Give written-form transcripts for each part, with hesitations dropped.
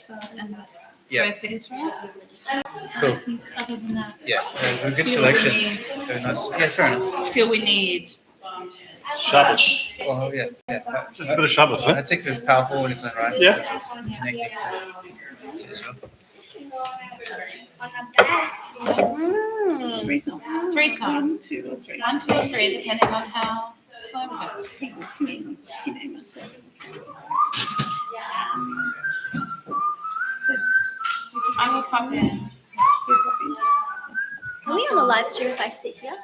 mitzvah and Yeah. prayer for Israel. Cool. I think other than that, Yeah, there's a good feel we selections. Very nice. Yeah, fair enough. feel we need. Shabbos. Well, yeah. Just a bit of Shabbos, I think it was powerful in its own right. Yeah. In terms of connecting to Israel. Three songs. Three songs. 1, 2, or 3. 1, 2, or 3, depending on how slow we go. I will pop in. Are we on the live stream if I sit here?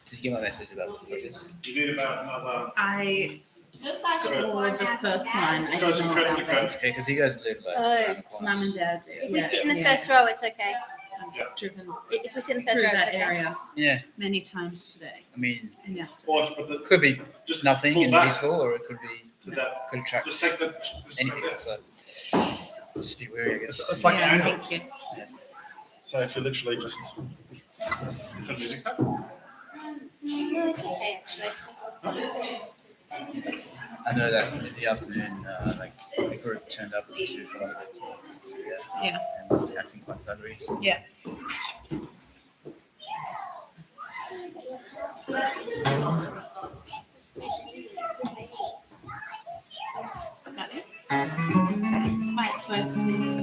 Did you get my message about the this? You need about another. I saw the first line. I don't know about that. Okay, because you guys live like Oh. around the corner. Mum and Dad do. If we sit in the first row, it's okay. Driven If we sit in the first through row, it's that okay. area Yeah, many times today I mean, and yesterday. Or but the, it could be just nothing pull and back peaceful, or it could be to that. could attract Just take the. anything. So just be wary, I guess. It's like Yeah, angles. thank you. So if you literally just. Turn the music up. No, it's okay actually. I know that in the afternoon, like the group turned up to Yeah. and acting quite thuggery. So. Yeah. Got it. Quiet place, please.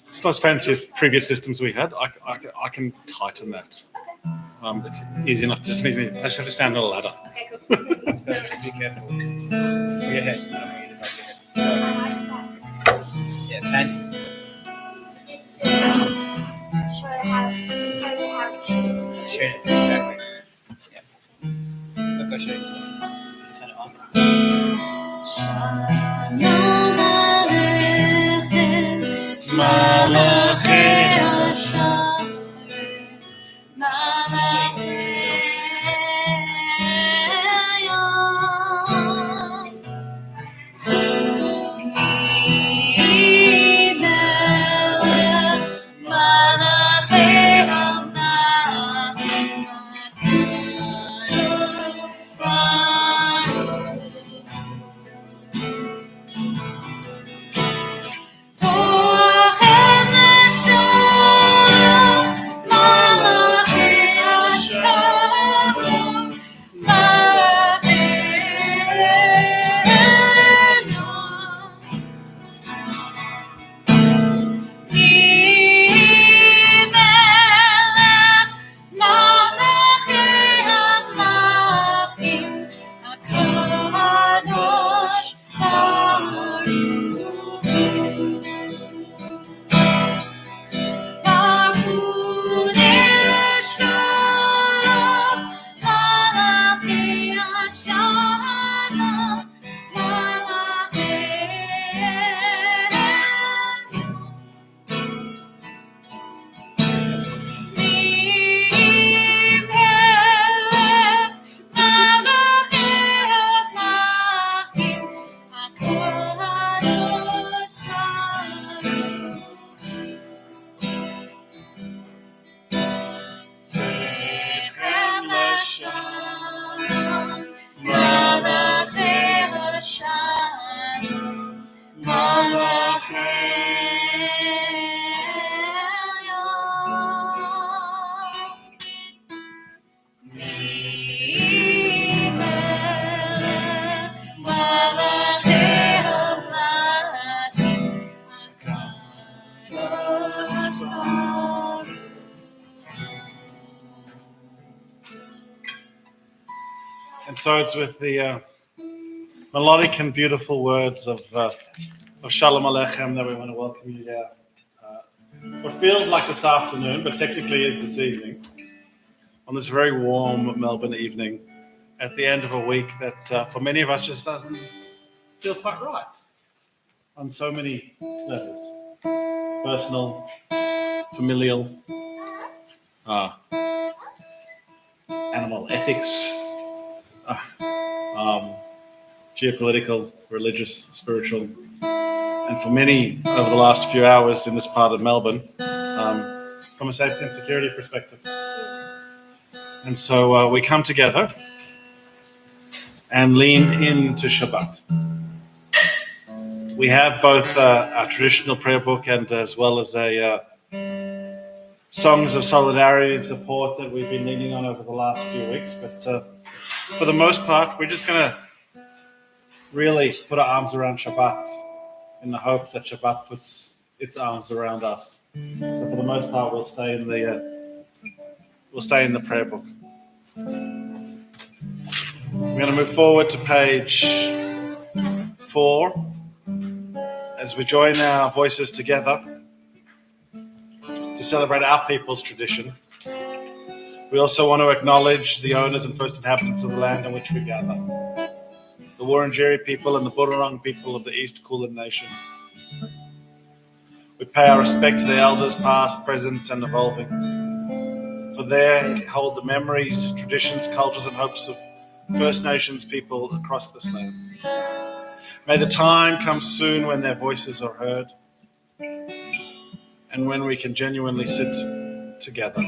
It's not as fancy as previous systems we had. I can tighten that. It's easy enough. Just means I just have to stand on a ladder. Okay, cool. It's better just be careful for your head. I don't want you to knock your head. Yeah, it's handy. Show how to choose. Sure, exactly. Yeah. Look, I'll show you. Turn it on. And so it's with the melodic and beautiful words of Shalom Aleichem that we want to welcome you here. What feels like this afternoon, but technically is this evening, on this very warm Melbourne evening, at the end of a week that for many of us just doesn't feel quite right on so many levels. Personal, familial, animal ethics, geopolitical, religious, spiritual, and for many over the last few hours in this part of Melbourne, from a safety and security perspective. And so we come together and lean into Shabbat. We have both our traditional prayer book and as well as a songs of solidarity and support that we've been leaning on over the last few weeks. But for the most part, we're just going to really put our arms around Shabbat in the hope that Shabbat puts its arms around us. So for the most part, we'll stay in the prayer book. We're going to move forward to page 4 as we join our voices together to celebrate our people's tradition. We also want to acknowledge the owners and first inhabitants of the land on which we gather, the Wurundjeri people and the Burrung people of the East Kulin Nation. We pay our respect to the elders past, present and evolving, for they hold the memories, traditions, cultures and hopes of First Nations people across this land. May the time come soon when their voices are heard and when we can genuinely sit together.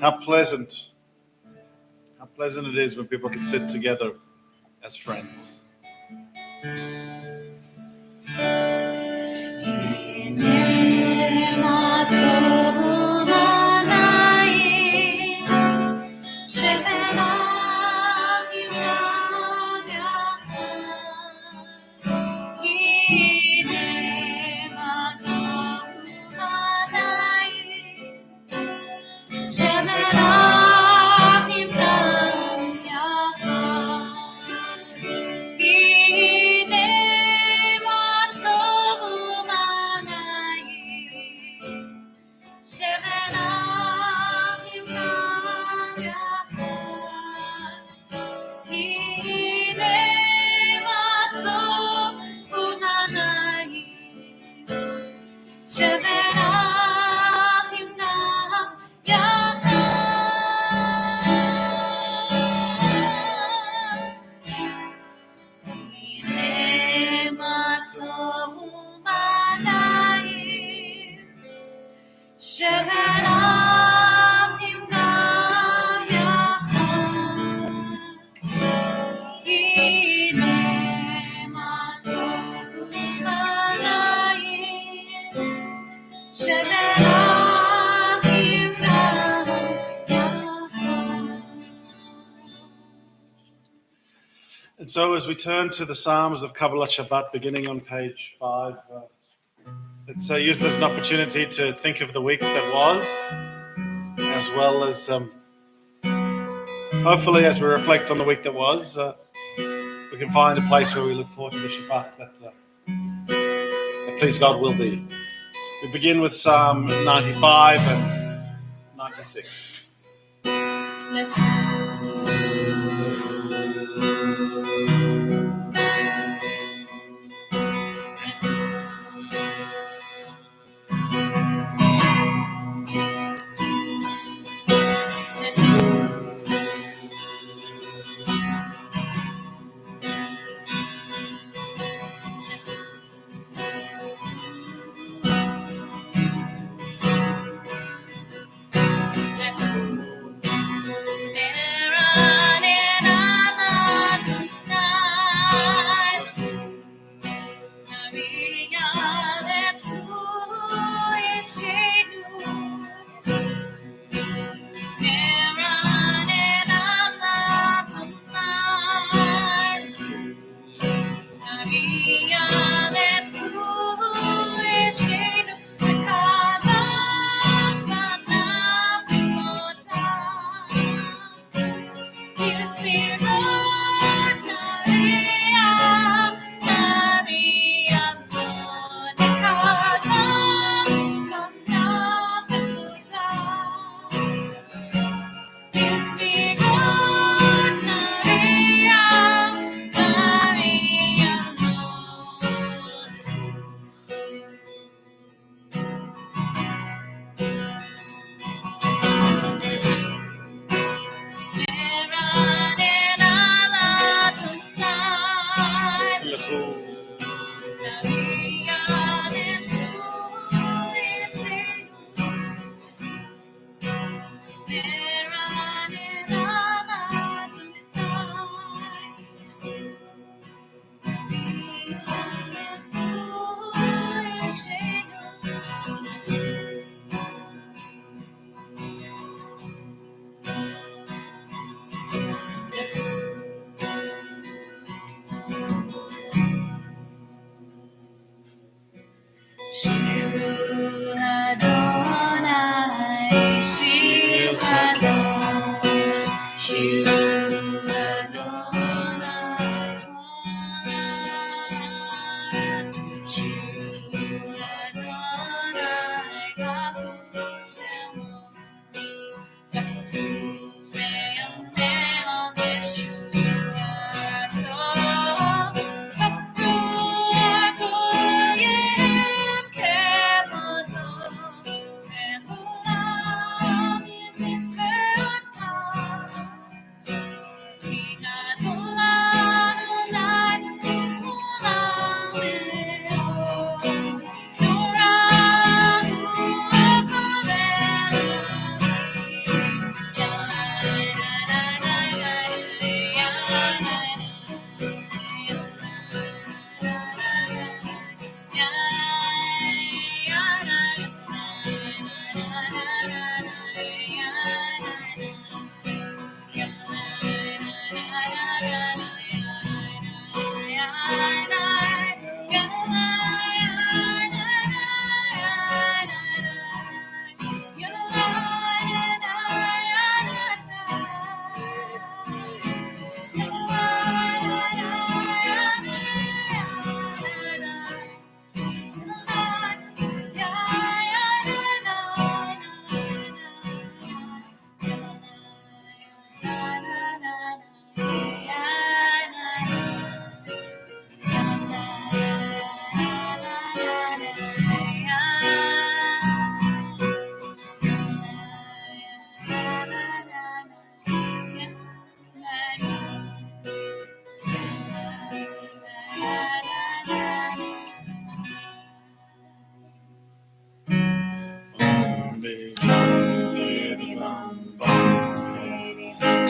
How pleasant it is when people can sit together as friends. And so as we turn to the Psalms of Kabbalat Shabbat, beginning on page 5, let's use this as an opportunity to think of the week that was, as well as hopefully as we reflect on the week that was, we can find a place where we look forward to the Shabbat that please God will be. We begin with Psalm 95 and 96.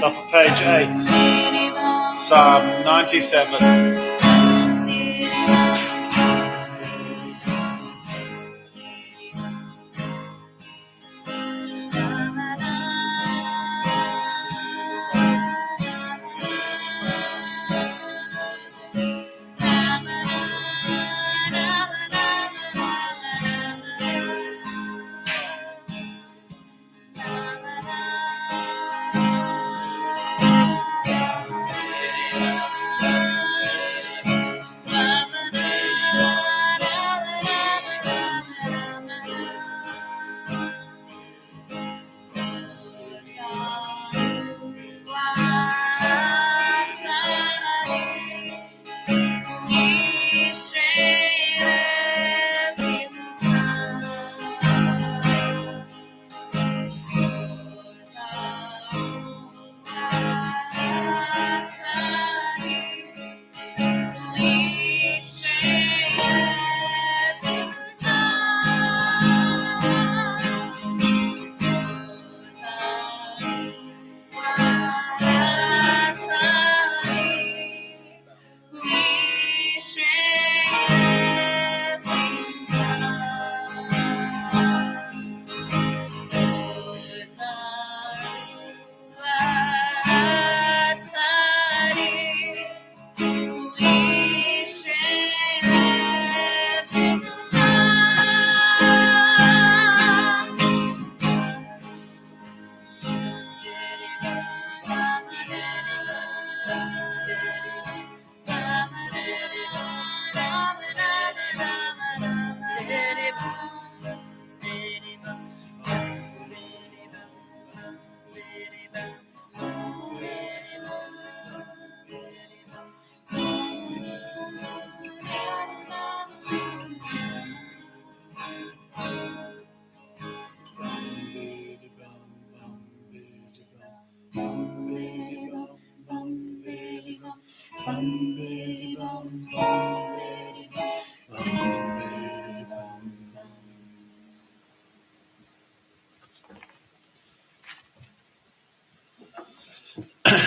Top of page 8, Psalm 97.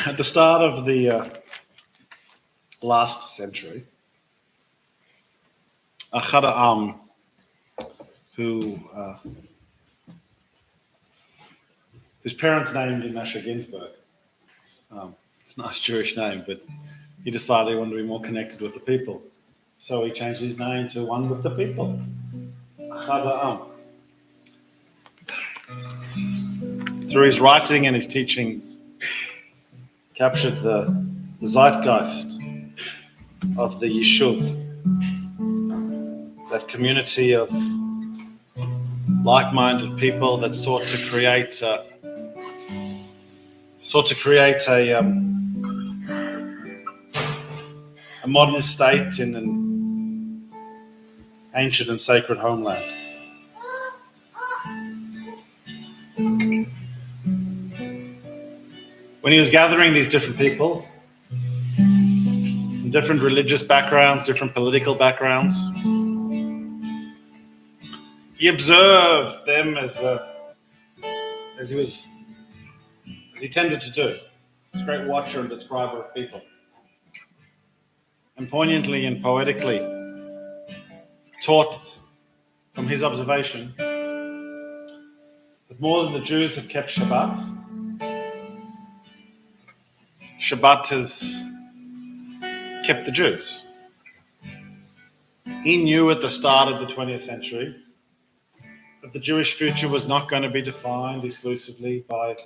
At the start of the last century, Achad Am, whose parents named him Asher Ginsburg. It's a nice Jewish name, but he decided he wanted to be more connected with the people. So he changed his name to One with the People. Achad Am. Through his writing and his teachings, captured the zeitgeist of the Yishuv, that community of like-minded people that sought to create a modern state in an ancient and sacred homeland. When he was gathering these different people, from different religious backgrounds, different political backgrounds, he observed them as he tended to do. He was a great watcher and describer of people. And poignantly and poetically taught from his observation that more than the Jews have kept Shabbat, Shabbat has kept the Jews. He knew at the start of the 20th century that the Jewish future was not going to be defined exclusively by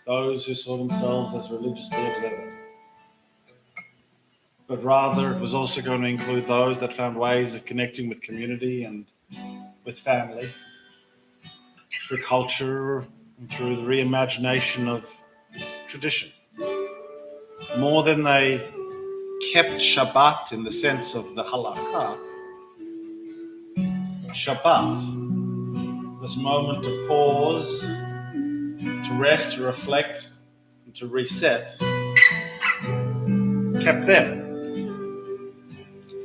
those who saw themselves as religiously observant, but rather it was also going to include those that found ways of connecting with community and with family, through culture and through the reimagination of tradition. More than they kept Shabbat in the sense of the halakha, Shabbat, this moment to pause, to rest, to reflect, and to reset, kept them.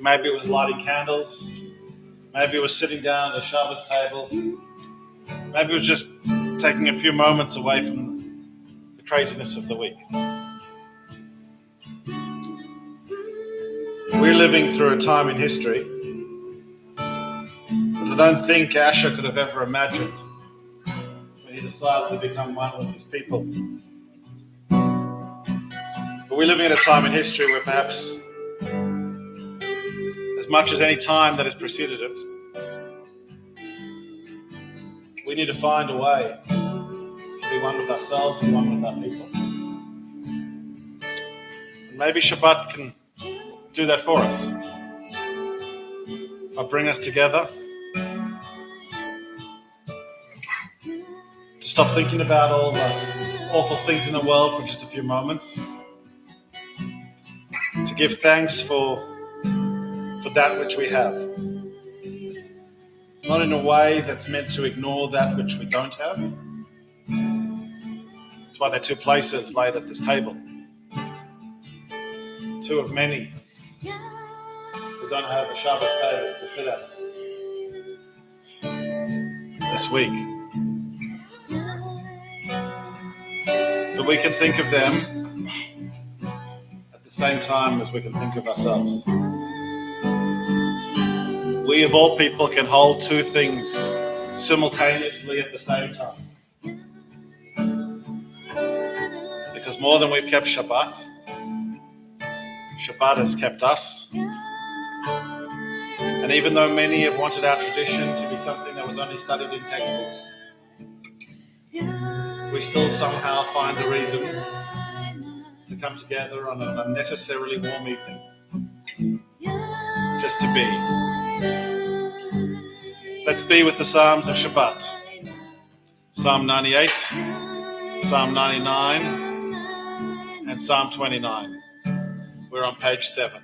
Maybe it was lighting candles, maybe it was sitting down at a Shabbos table, maybe it was just taking a few moments away from the craziness of the week. We're living through a time in history that I don't think Asher could have ever imagined when he decided to become one with his people. But we're living at a time in history where perhaps, as much as any time that has preceded it, we need to find a way to be one with ourselves and one with our people. And maybe Shabbat can do that for us. I'll bring us together to stop thinking about all the awful things in the world for just a few moments, to give thanks for that which we have, not in a way that's meant to ignore that which we don't have. That's why there are two places laid at this table, two of many who don't have a Shabbos table to sit at this week. But we can think of them at the same time as we can think of ourselves. We of all people can hold two things simultaneously at the same time. Because more than we've kept Shabbat, Shabbat has kept us. And even though many have wanted our tradition to be something that was only studied in textbooks, we still somehow find a reason to come together on an unnecessarily warm evening, just to be. Let's be with the Psalms of Shabbat. Psalm 98, Psalm 99, and Psalm 29. We're on page 7.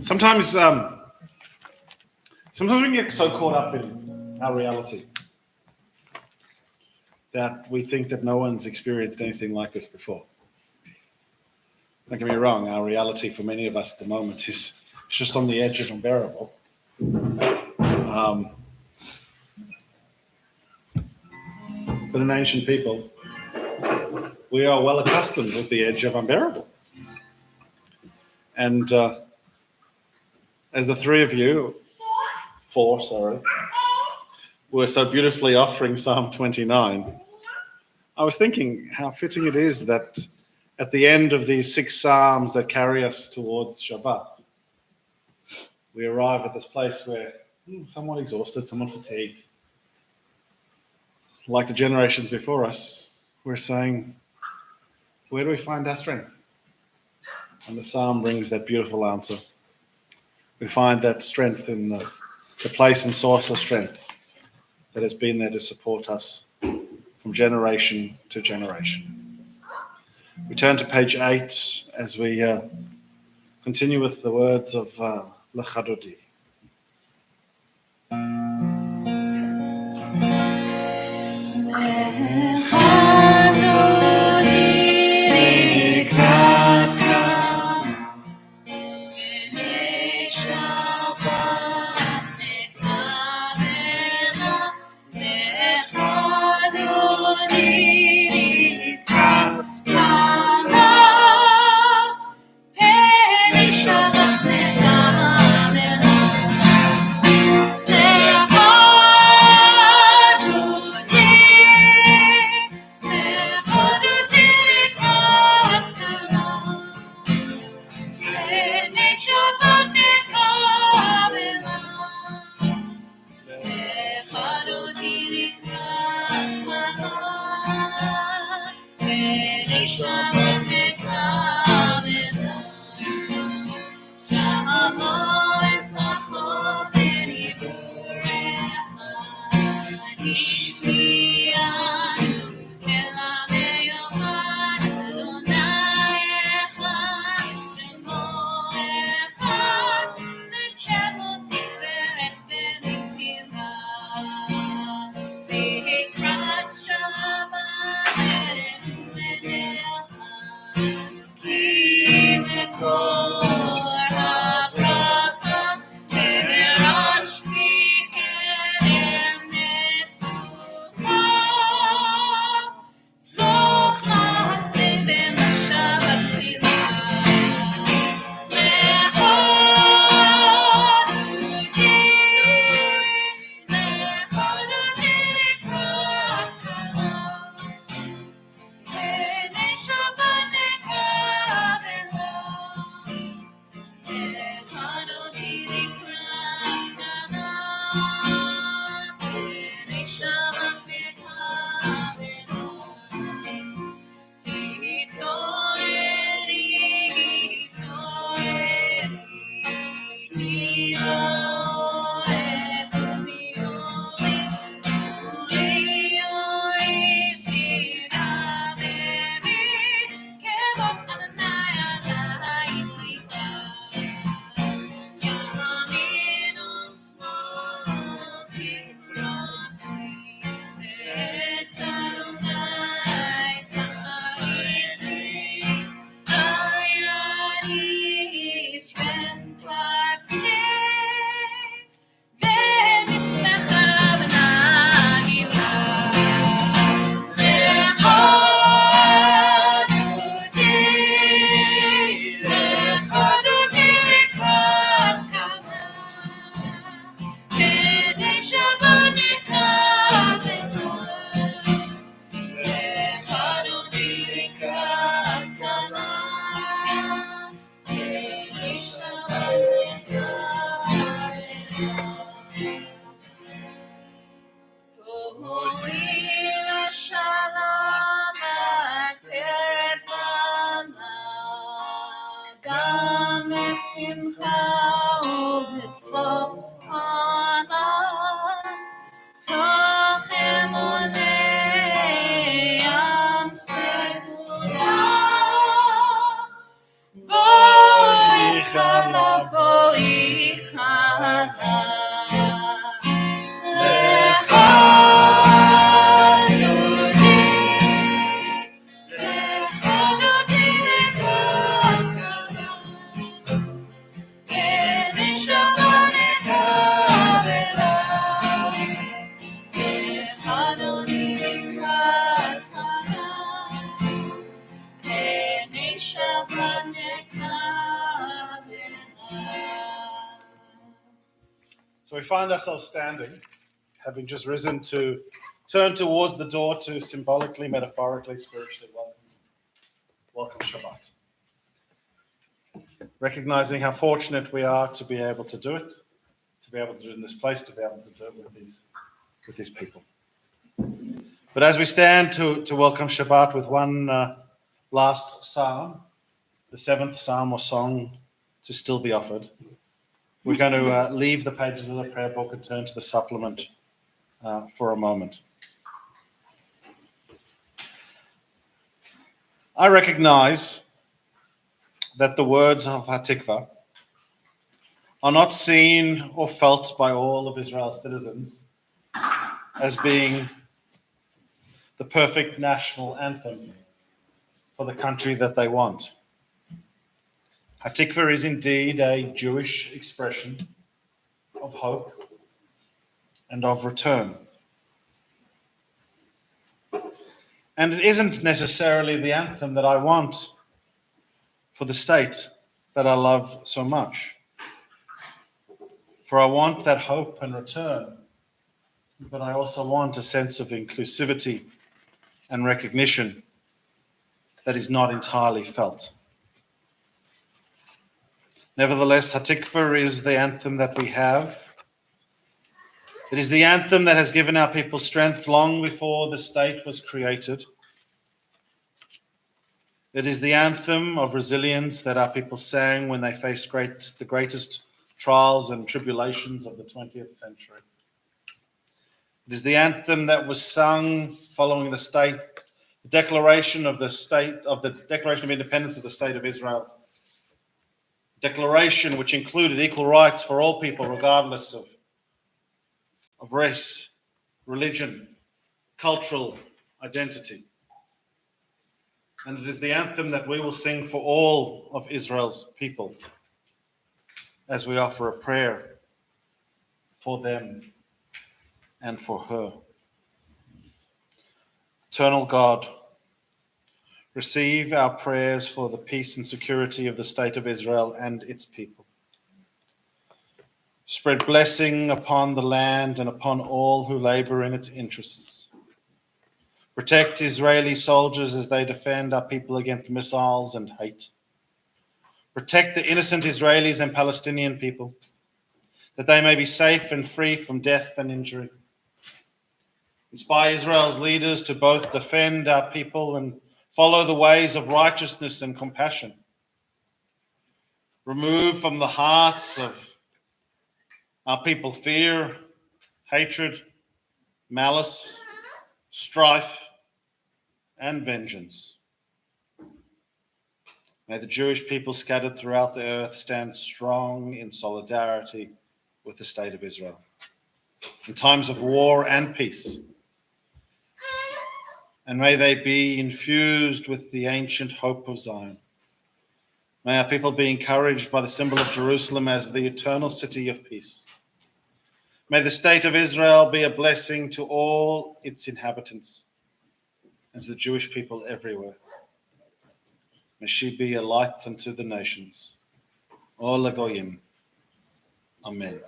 Sometimes we get so caught up in our reality that we think that no one's experienced anything like this before. Don't get me wrong, our reality for many of us at the moment is just on the edge of unbearable. But in ancient people, we are well accustomed with the edge of unbearable. And as the four, were so beautifully offering Psalm 29, I was thinking how fitting it is that at the end of these 6 Psalms that carry us towards Shabbat, we arrive at this place where somewhat exhausted, somewhat fatigued. Like the generations before us, we're saying, where do we find our strength? And the Psalm brings that beautiful answer. We find that strength in the place and source of strength that has been there to support us from generation to generation. We turn to page 8 as we continue with the words of Lechadodi. So we find ourselves standing, having just risen to turn towards the door to symbolically, metaphorically, spiritually welcome Shabbat. Recognizing how fortunate we are to be able to do it, to be able to do it in this place, to be able to do it with these people. But as we stand to welcome Shabbat with one last psalm, the 7th psalm or song to still be offered, we're going to leave the pages of the prayer book and turn to the supplement for a moment. I recognize that the words of Hatikvah are not seen or felt by all of Israel's citizens as being the perfect national anthem for the country that they want. Hatikvah is indeed a Jewish expression of hope and of return. And it isn't necessarily the anthem that I want for the state that I love so much. For I want that hope and return, but I also want a sense of inclusivity and recognition that is not entirely felt. Nevertheless, Hatikvah is the anthem that we have. It is the anthem that has given our people strength long before the state was created. It is the anthem of resilience that our people sang when they faced the greatest trials and tribulations of the 20th century. It is the anthem that was sung following the Declaration of Independence of the State of Israel. Declaration which included equal rights for all people, regardless of race, religion, cultural identity. And it is the anthem that we will sing for all of Israel's people as we offer a prayer for them and for her. Eternal God, receive our prayers for the peace and security of the state of Israel and its people. Spread blessing upon the land and upon all who labor in its interests. Protect Israeli soldiers as they defend our people against missiles and hate. Protect the innocent Israelis and Palestinian people, that they may be safe and free from death and injury. Inspire Israel's leaders to both defend our people and follow the ways of righteousness and compassion. Remove from the hearts of our people fear, hatred, malice, strife, and vengeance. May the Jewish people scattered throughout the earth stand strong in solidarity with the state of Israel in times of war and peace. And may they be infused with the ancient hope of Zion. May our people be encouraged by the symbol of Jerusalem as the eternal city of peace. May the state of Israel be a blessing to all its inhabitants and to the Jewish people everywhere. May she be a light unto the nations. Or Lagoyim. Amen.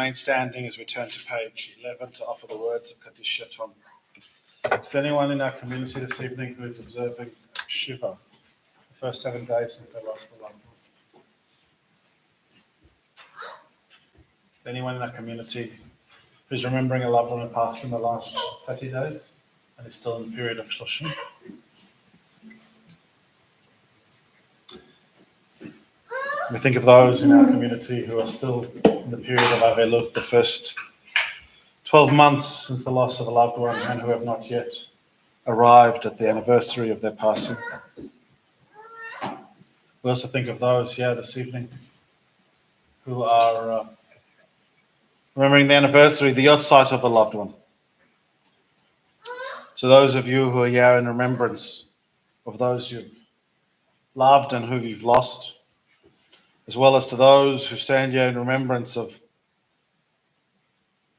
remain standing as we turn to page 11 to offer the words of Kaddish Yatom. Is there anyone in our community this evening who is observing Shiva, the first 7 days since they lost a loved one? Is there anyone in our community who's remembering a loved one who passed in the last 30 days and is still in the period of Shloshim? We think of those in our community who are still in the period of Avelut, the first 12 months since the loss of a loved one, and who have not yet arrived at the anniversary of their passing. We also think of those here this evening who are remembering the anniversary, the Yotzeit of a loved one. So those of you who are here in remembrance of those you've loved and who you've lost, as well as to those who stand here in remembrance of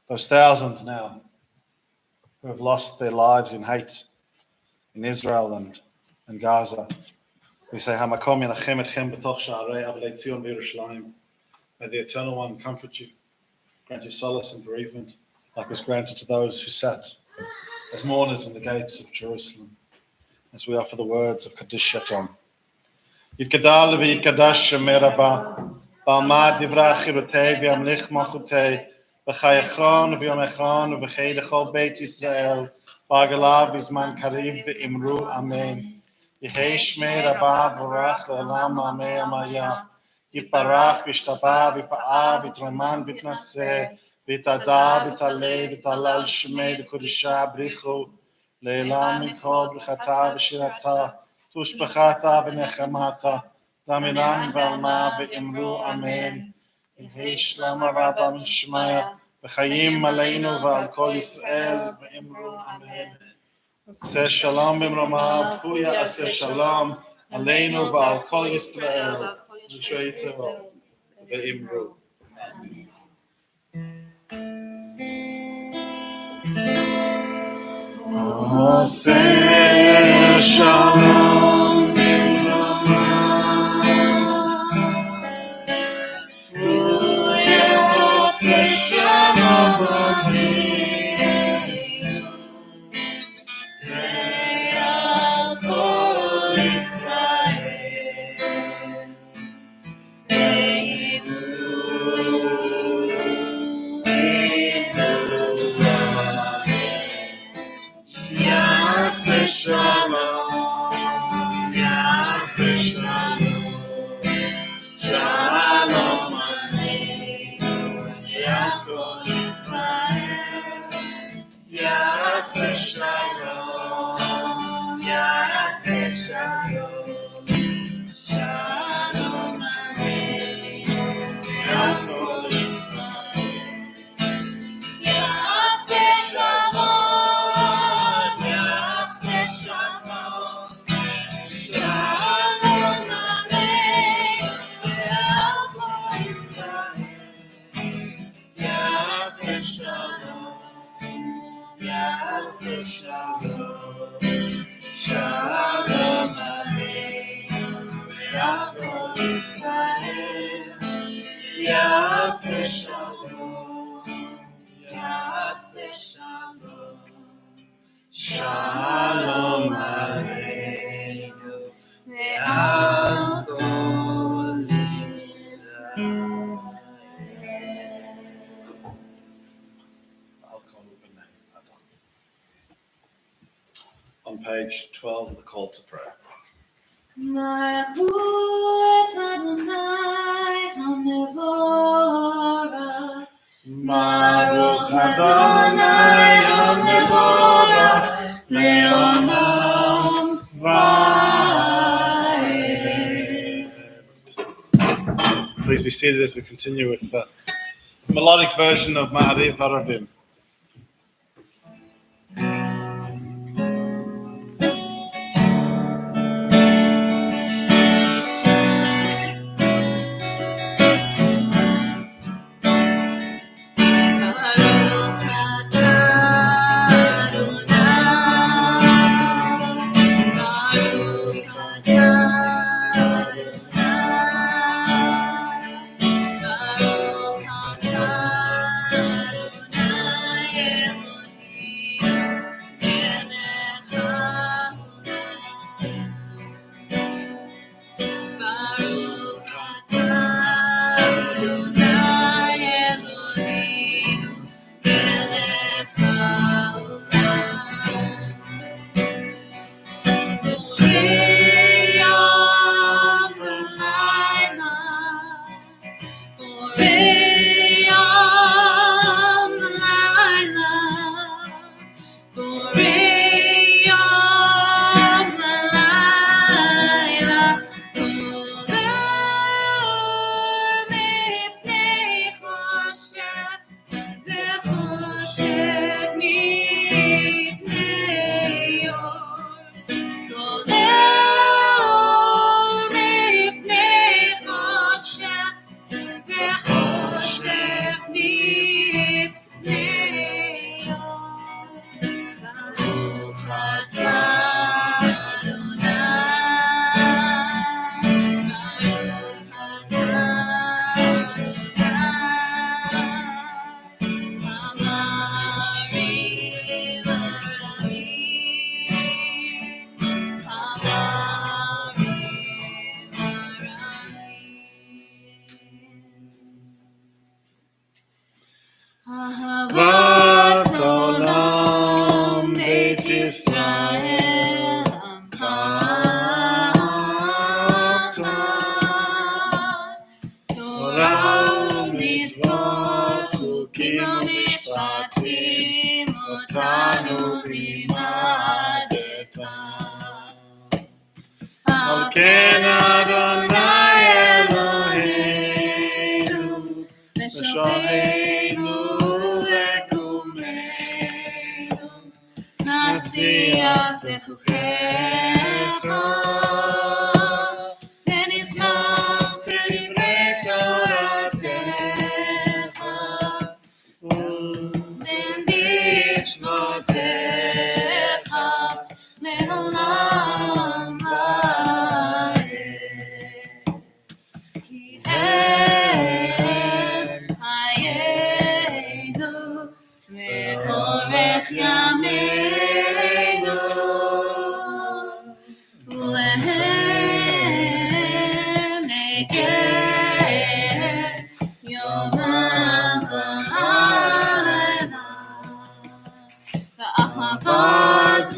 those thousands now who have lost their lives in hate in Israel and Gaza. We say, Hamakom Yenachem Etchem B'toch Sha'arei Avlei Tzion V'Yerushalayim. May the Eternal One comfort you, grant you solace and bereavement, like was granted to those who sat as mourners in the gates of Jerusalem, as we offer the words of Kaddish Yatom. Yitgadal v'yitgadash Shemei Rabbah, b'almad divrei achirotei v'yamlich malchutei, v'chayachon v'yomechon v'chei l'chol Beit Yisrael, b'agalav v'zman kariv v'imru amen. Yehei Shmei Rabbah v'orach le'olam amei amaya. Yitbarach v'yishtabah v'yipa'ah v'yitroman v'yitnaseh v'yitadar v'yitaleh v'yitalal Shmei v'kodisha b'richu le'elam mikol b'chata v'shirata tushbachata v'nechemata damiran v'alma v'imru amen. Yehei shlama rabba mishmaya v'chayim aleinu v'al kol Yisrael v'imru amen. Aseh shalom b'mromav hu ya'aseh shalom aleinu v'al kol Yisrael v'sheitah v'imru. Aseh shalom b'mromav hu ya'aseh shalom aleinu v'al kol Yisrael Yaseh shalom, Yaseh shalom, shalom aleinu, Yakol Yisrael. Yaseh shalom, Yaseh shalom, shalom aleinu, Yakol Yisrael. Yaseh shalom. Shalom, shalom aleinu, Yakol Yisrael. Yaseh shalom, Yaseh shalom, shalom aleinu, Yakol Yisrael. On page 12, the call to prayer. Baruch Adonai HaMevorach. Baruch Adonai HaMevorach Le'olam Va'ed. Please be seated as we continue with the melodic version of Ma'ariv Aravim. Baruch אהבת עולם בית ישראל עמך אהבת תורה ומצוות חוקים ומשפטים אותנו לימדת על כן אדוני אלוהינו בשוכנו וקומנו נשיח בחוקיך ונשמח בדברי תורתך ובמצוותיך לעולם ועד כי הם חיינו ואורך ימינו ולהם נגד יומם ולילה ואהבת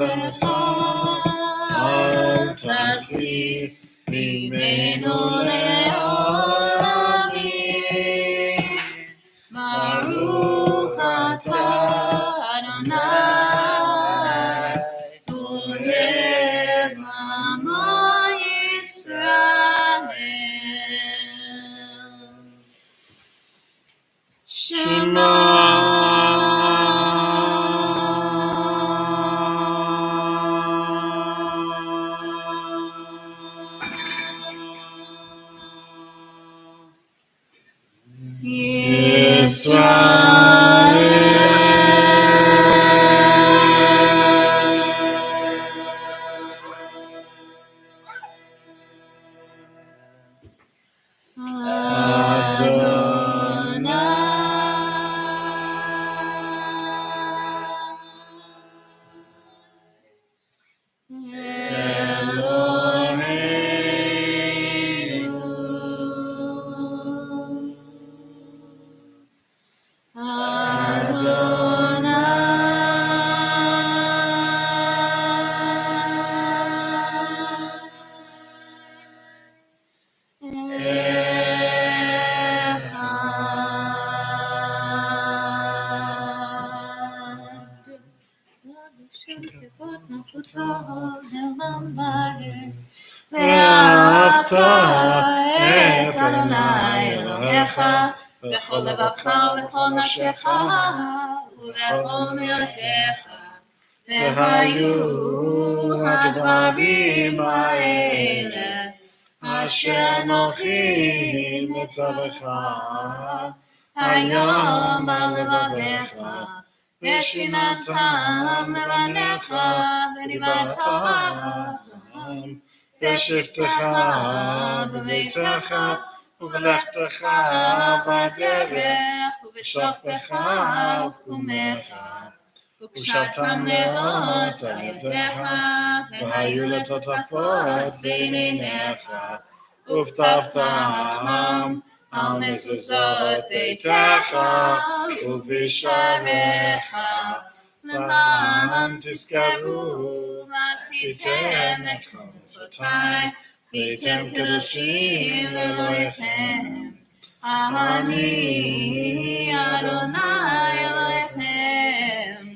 אל תסיר ממנו לעולמים ברוך אתה אדוני אוהב עמו ישראל ואהבת את אדוני אלוהיך בכל לבבך ובכל נפשך ובכל מילתך והיו הדברים האלה אשר אנוכי מצווך היום בלבביך ושיננתם לבניך ודיברתם בשבתך בביתך ובלכתך בדרך ובשוכבך ובקומך וקשרתם לאות על ידיך והיו לטוטפות בין עיניך וכתבתם על מזוזות ביתך ובשעריך למען תזכרו ועשיתם את כל מצוותיי והייתם קדושים לאלוהיכם אני אדוני אלוהיכם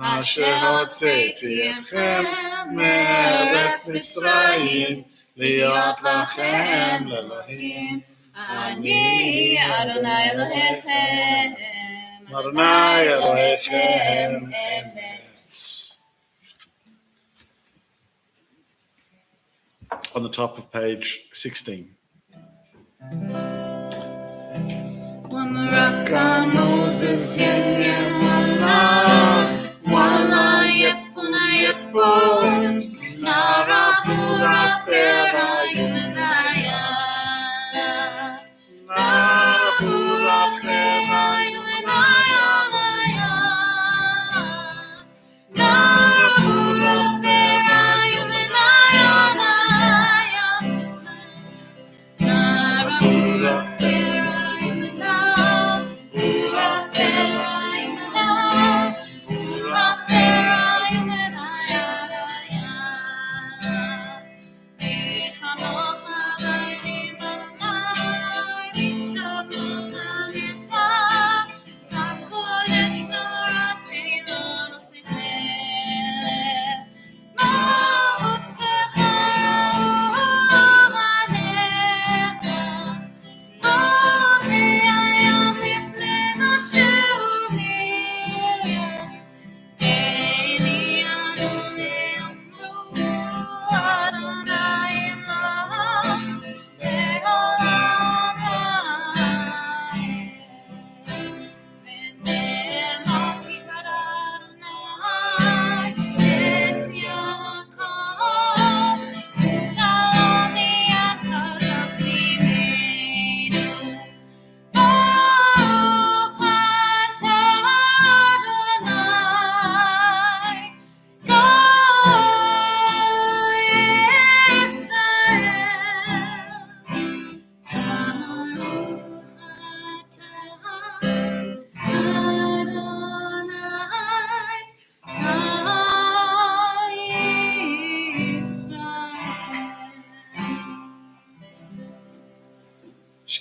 אשר הוצאתי אתכם מארץ מצרים להיות לכם לאלוהים אני אדוני אלוהיכם אדוני אלוהיכם אמת. On the top of page 16. Wamaraka Moses Yenya Wala Yepuna Yepo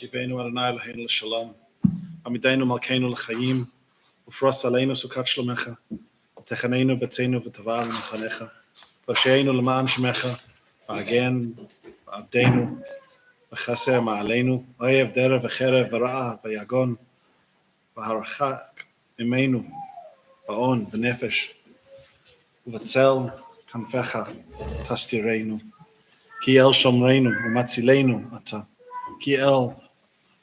Shkivenu Adonai Eloheinu l'shalom. Amideinu Malkeinu l'chaim. Ufros aleinu sukat shlomecha. Techanenu betzenu v'tava l'mechanecha. V'sheinu l'ma'an shemecha. V'agen v'avdenu. V'chaser ma'aleinu. Oyev derev v'cherev v'ra'a v'yagon. V'harachak mimenu. V'on v'nefesh. V'tzel kanfecha tastirenu. Ki el shomreinu v'matzilenu ata. Ki el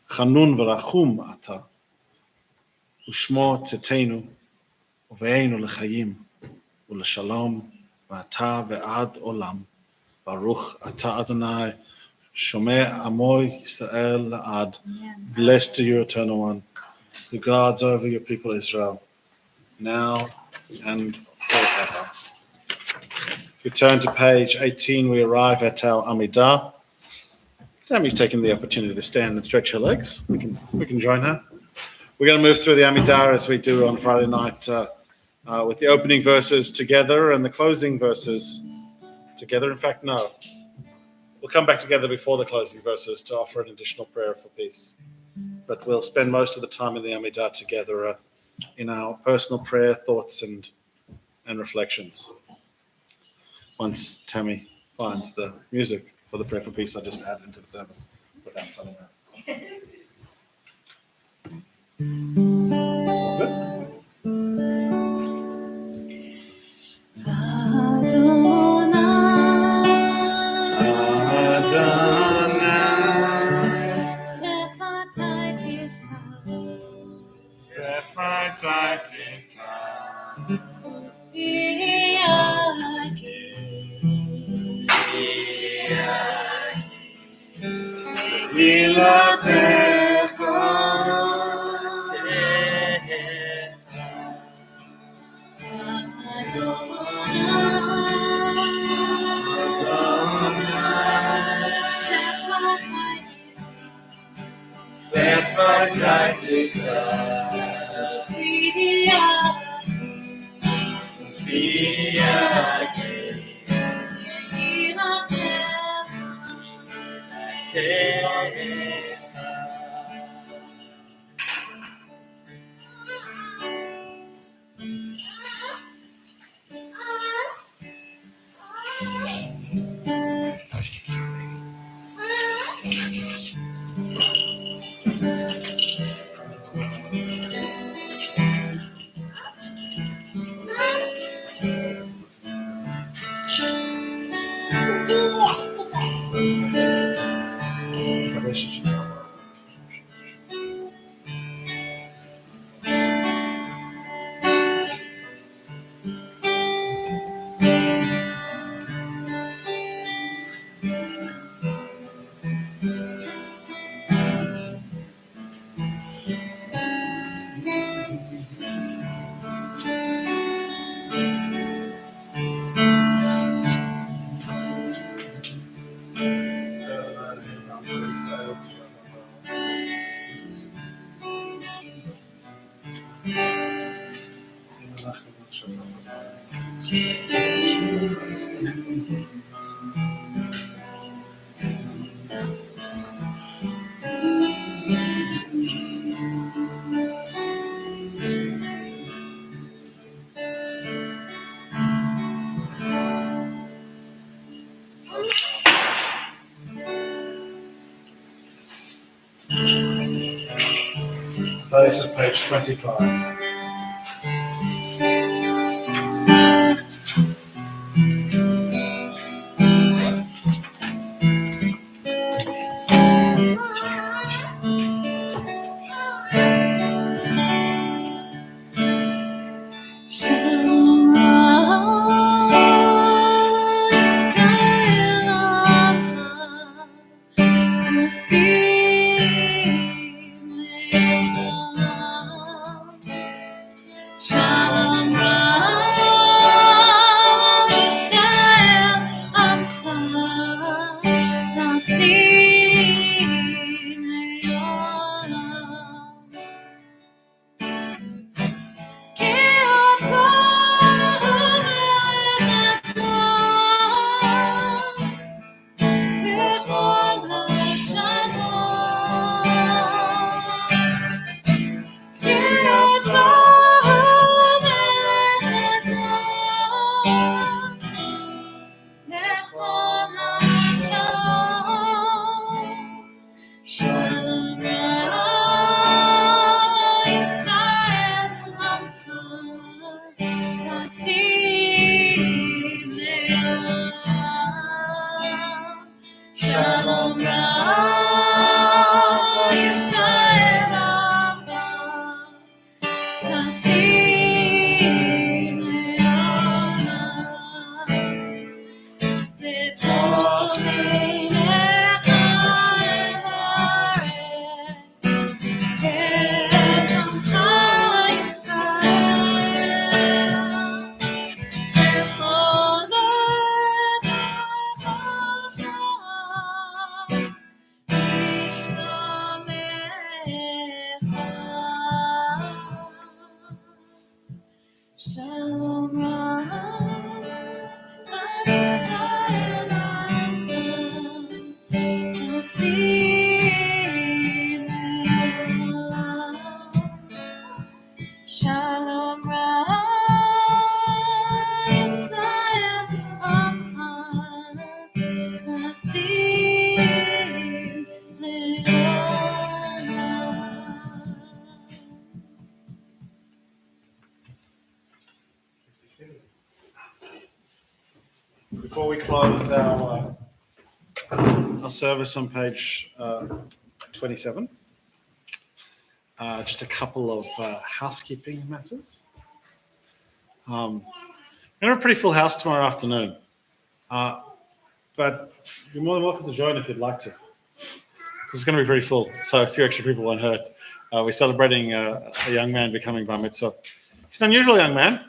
chanun v'rachum ata. Ushmo tzitenu uveinu l'chayim u'l'shalom v'ata ve'ad olam. Baruch ata Adonai shomeh amo Yisrael la'ad. Blessed are you, Eternal One, who guards over your people Israel, now and forever. If you turn to page 18, we arrive at our Amidah. Tammy's taking the opportunity to stand and stretch her legs. We can join her. We're going to move through the Amidah as we do on Friday night with the opening verses together and the closing verses together. In fact, no. We'll come back together before the closing verses to offer an additional prayer for peace. But we'll spend most of the time in the Amidah together in our personal prayer, thoughts, and reflections. Once Tammy finds the music for the prayer for peace, I'll just add it into the service without telling her. This is page 25. Before we close our service on page 27, just a couple of housekeeping matters. We have a pretty full house tomorrow afternoon, but you're more than welcome to join if you'd like to, because it's going to be pretty full, so a few extra people won't hurt. We're celebrating a young man becoming bar mitzvah. He's an unusual young man.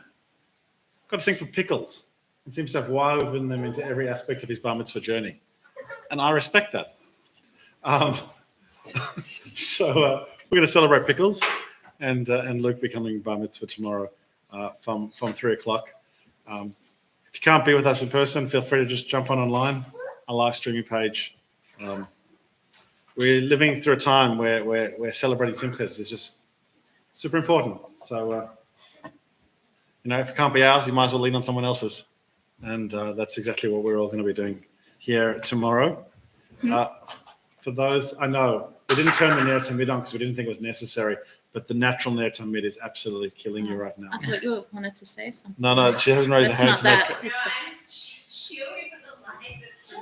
Got to think for pickles. It seems to have woven them into every aspect of his bar mitzvah journey. And I respect that. So we're going to celebrate pickles and Luke becoming bar mitzvah tomorrow from 3 o'clock. If you can't be with us in person, feel free to just jump on online, our live streaming page. We're living through a time where celebrating simchas is just super important. So, if it can't be ours, you might as well lean on someone else's. And that's exactly what we're all going to be doing here tomorrow. For those, I know, we didn't turn the Ner Tamid on because we didn't think it was necessary, but the natural Ner Tamid is absolutely killing you right now. I thought you wanted to say something. No, she hasn't raised her hand It's to not make that.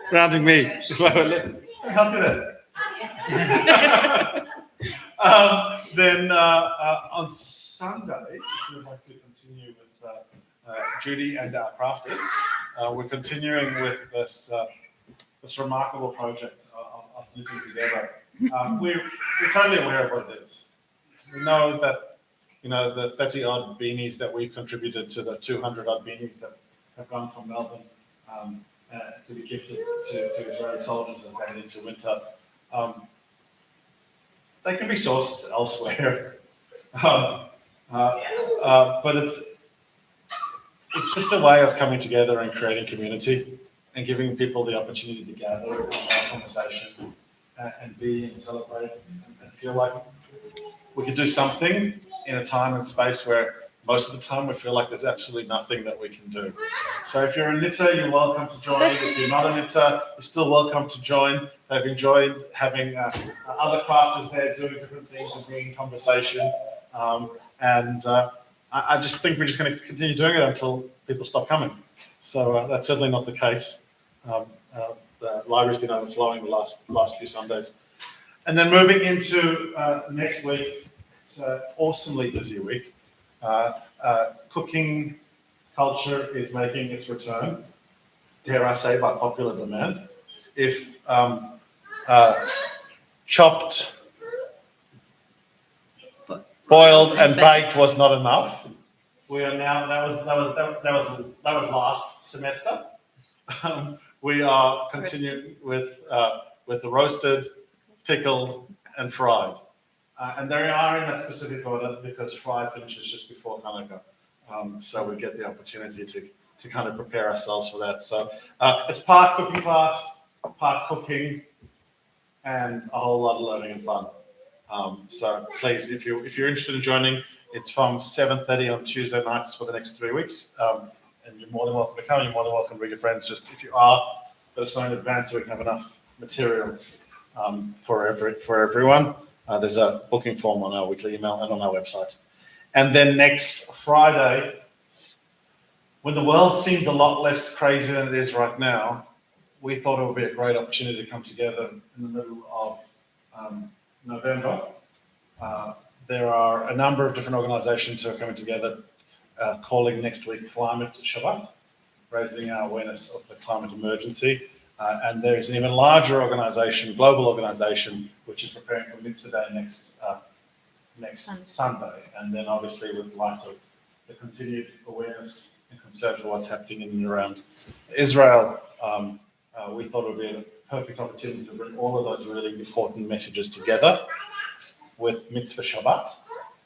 grounding me. Help you there. Then on Sunday, if you would like to continue with Judy and our crafters, we're continuing with this remarkable project of knitting together. We're totally aware of what it is. We know that the 30 odd beanies that we've contributed to the 200 odd beanies that have gone from Melbourne to be gifted to Israeli soldiers as they head into winter. They can be sourced elsewhere, but it's just a way of coming together and creating community and giving people the opportunity to gather and have conversation and be and celebrate and feel like we can do something in a time and space where most of the time we feel like there's absolutely nothing that we can do. So if you're a knitter, you're welcome to join. If you're not a knitter, you're still welcome to join. They've enjoyed having other crafters there doing different things and being in conversation. I just think we're just going to continue doing it until people stop coming. So that's certainly not the case. The library's been overflowing the last few Sundays. And then moving into next week, it's an awesomely busy week. Cooking culture is making its return, dare I say, by popular demand. If chopped, boiled, and baked was not enough, we are now. That was last semester. We are continuing with the roasted, pickled, and fried. And they are in that specific order because fried finishes just before Hanukkah. So we get the opportunity to kind of prepare ourselves for that. So it's part cooking class, part cooking, and a whole lot of learning and fun. So please, if you're interested in joining, it's from 7:30 on Tuesday nights for the next 3 weeks. And you're more than welcome to come. You're more than welcome to bring your friends. Just if you are, let us know in advance so we can have enough materials for everyone. There's a booking form on our weekly email and on our website. And then next Friday, when the world seemed a lot less crazy than it is right now, we thought it would be a great opportunity to come together in the middle of November. There are a number of different organizations who are coming together calling next week Climate Shabbat. raising our awareness of the climate emergency. And there is an even larger organization, global organization, which is preparing for Mitzvah Day next Sunday. And then obviously with light of the continued awareness and concern for what's happening in and around Israel, we thought it would be a perfect opportunity to bring all of those really important messages together with Mitzvah Shabbat,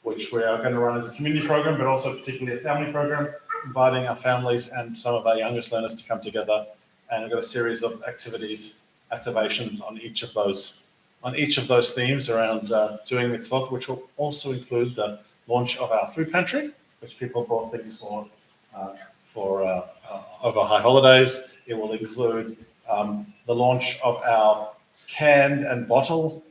which we are going to run as a community program, but also particularly a family program, inviting our families and some of our youngest learners to come together. And we've got a series of activations on each of those themes around doing mitzvot, which will also include the launch of our food pantry, which people brought things for over high holidays. It will include the launch of our canned and bottle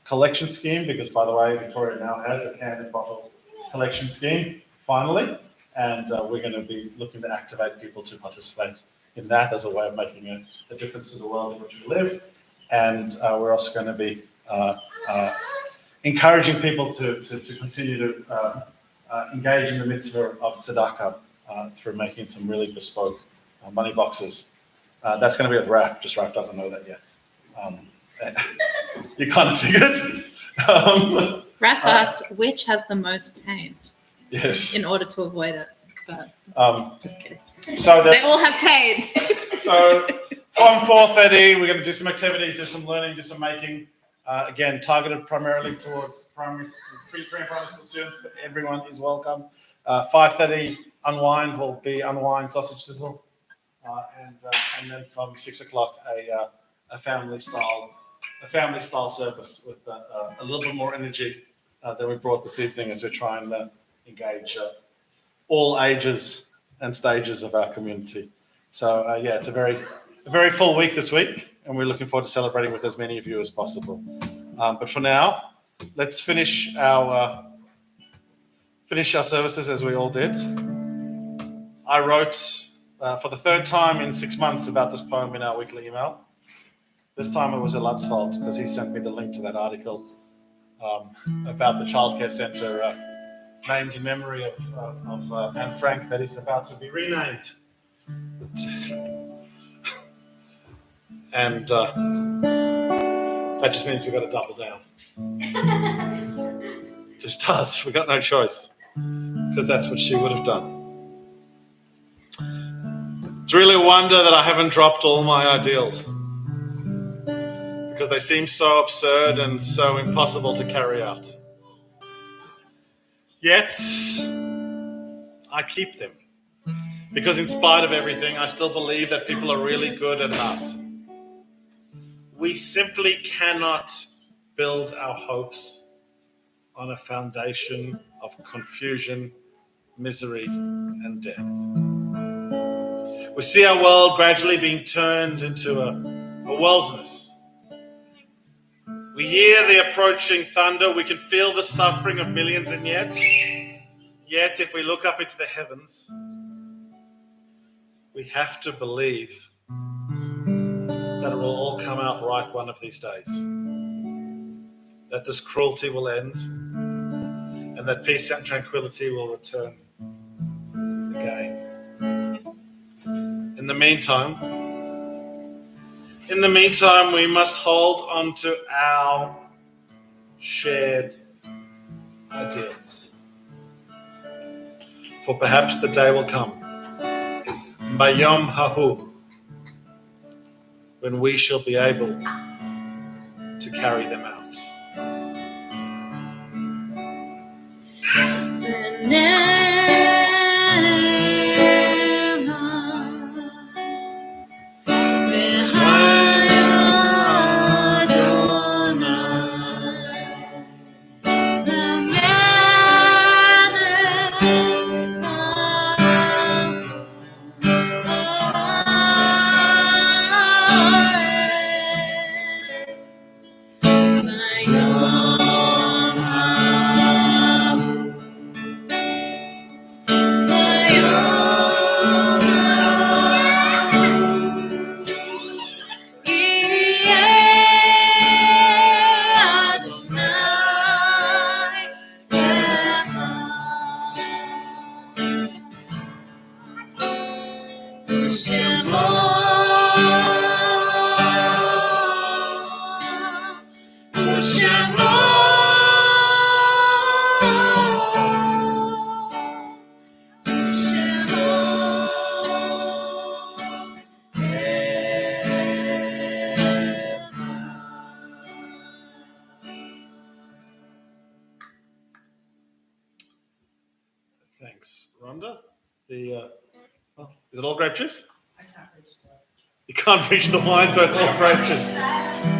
collection scheme, because by the way, Victoria now has a canned and bottle collection scheme, finally, and we're going to be looking to activate people to participate in that as a way of making a difference to the world in which we live. And we're also going to be encouraging people to continue to engage in the mitzvah of tzedakah through making some really bespoke money boxes. That's going to be with Raf, just Raf doesn't know that yet. You kind of figured. Raf asked which has the most paint Yes. in order to avoid it, but just kidding. So They all have paint. So from 4:30, we're going to do some activities, do some learning, do some making. Again, targeted primarily towards primary and primary school students, but everyone is welcome. 5:30 unwind will be unwind sausage sizzle, and then from 6 o'clock a family style service with a little bit more energy than we brought this evening as we try and engage all ages and stages of our community. So yeah, it's a very full week this week, and we're looking forward to celebrating with as many of you as possible. But for now, let's finish our services as we all did. I wrote for the third time in 6 months about this poem in our weekly email. This time it was Elad's fault because he sent me the link to that article about the childcare centre named in memory of Anne Frank that is about to be renamed. And that just means we've got to double down. Just does. We've got no choice because that's what she would have done. It's really a wonder that I haven't dropped all my ideals because they seem so absurd and so impossible to carry out. Yet, I keep them because in spite of everything, I still believe that people are really good at heart. We simply cannot build our hopes on a foundation of confusion, misery, and death. We see our world gradually being turned into a wilderness. We hear the approaching thunder, we can feel the suffering of millions, and yet if we look up into the heavens, we have to believe that it will all come out right one of these days. That this cruelty will end and that peace and tranquility will return again. In the meantime, we must hold on to our shared ideals. For perhaps the day will come, Bayom Hahu, when we shall be able to carry them out. Well, is it all grape juice? You can't reach the wine, so it's all grape juice.